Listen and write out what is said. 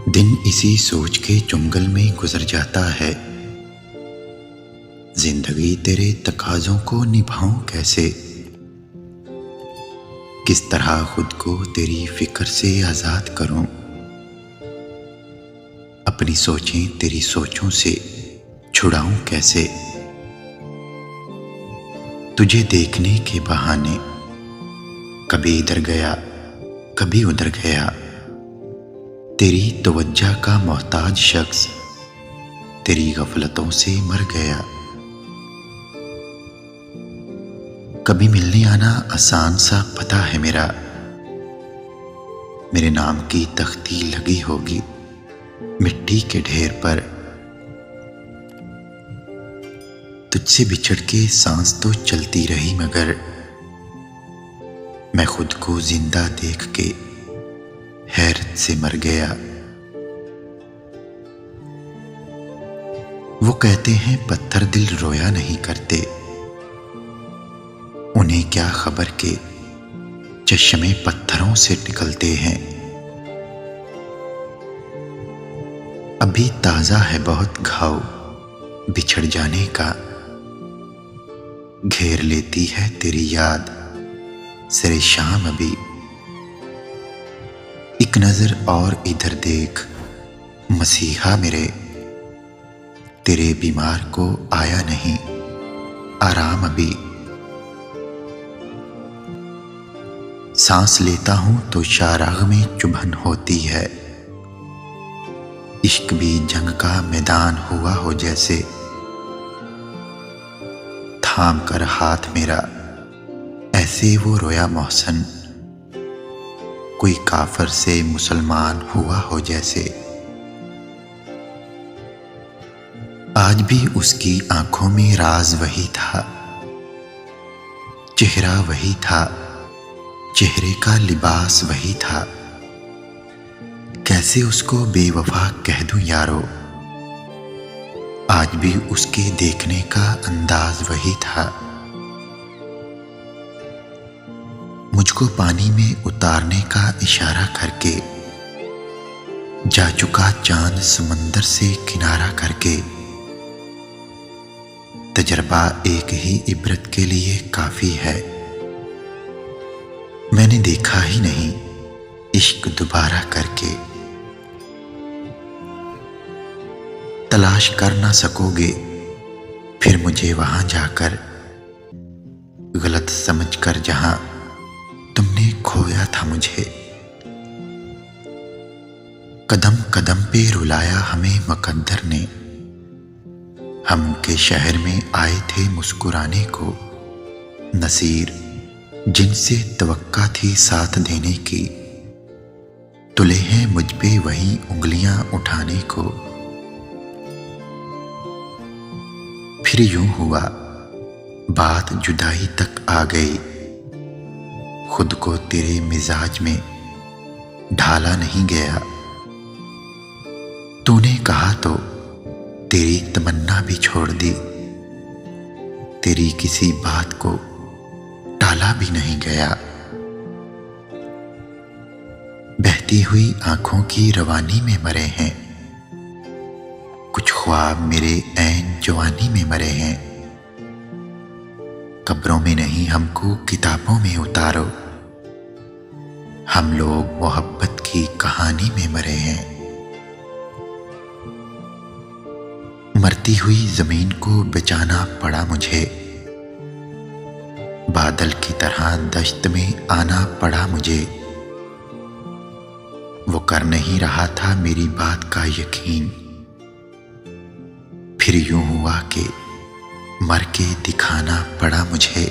दिन इसी सोच के चुंगल में गुजर जाता है। जिंदगी तेरे तकाज़ों को निभाऊं कैसे, किस तरह खुद को तेरी फिक्र से आज़ाद करूं। अपनी सोचें तेरी सोचों से छुड़ाऊं कैसे। तुझे देखने के बहाने कभी इधर गया कभी उधर गया, तेरी तवज्जो का मोहताज शख्स तेरी गफलतों से मर गया। कभी मिलने आना आसान सा पता है मेरा, मेरे नाम की तख्ती लगी होगी मिट्टी के ढेर पर। तुझसे बिछड़ के सांस तो चलती रही, मगर मैं खुद को जिंदा देख के हैरत से मर गया। वो कहते हैं पत्थर दिल रोया नहीं करते, उन्हें क्या खबर के चश्मे पत्थरों से निकलते हैं। अभी ताजा है बहुत घाव बिछड़ जाने का, घेर लेती है तेरी याद सरे शाम अभी। एक नजर और इधर देख मसीहा मेरे, तेरे बीमार को आया नहीं आराम अभी। सांस लेता हूं तो शाराग में चुभन होती है, इश्क भी जंग का मैदान हुआ हो जैसे। थाम कर हाथ मेरा ऐसे वो रोया मोहसन, कोई काफर से मुसलमान हुआ हो जैसे। आज भी उसकी आंखों में राज वही था, चेहरा वही था, चेहरे का लिबास वही था। कैसे उसको बेवफा कह दूं यारो, आज भी उसके देखने का अंदाज वही था। मुझको पानी में उतारने का इशारा करके जा चुका चांद समंदर से किनारा करके। तजर्बा एक ही इबरत के लिए काफी है, मैंने देखा ही नहीं इश्क दोबारा करके। तलाश कर ना सकोगे फिर मुझे वहां जाकर, गलत समझकर जहां तुमने खोया था मुझे। कदम कदम पे रुलाया हमें मुकद्दर ने, हम उनके शहर में आए थे मुस्कुराने को। नसीर जिनसे तवक्का थी साथ देने की, तुले हैं मुझ पे वही उंगलियां उठाने को। फिर यूं हुआ बात जुदाई तक आ गई, खुद को तेरे मिजाज में ढाला नहीं गया। तूने कहा तो तेरी तमन्ना भी छोड़ दी, तेरी किसी बात को टाला भी नहीं गया। बहती हुई आंखों की रवानी में मरे हैं कुछ ख्वाब, मेरे ऐन जवानी में मरे हैं। कब्रों में नहीं हमको किताबों में उतारो, हम लोग मोहब्बत की कहानी में मरे हैं। मरती हुई जमीन को बचाना पड़ा मुझे, बादल की तरह दश्त में आना पड़ा मुझे। वो कर नहीं रहा था मेरी बात का यकीन, फिर यूं हुआ कि मर के दिखाना पड़ा मुझे।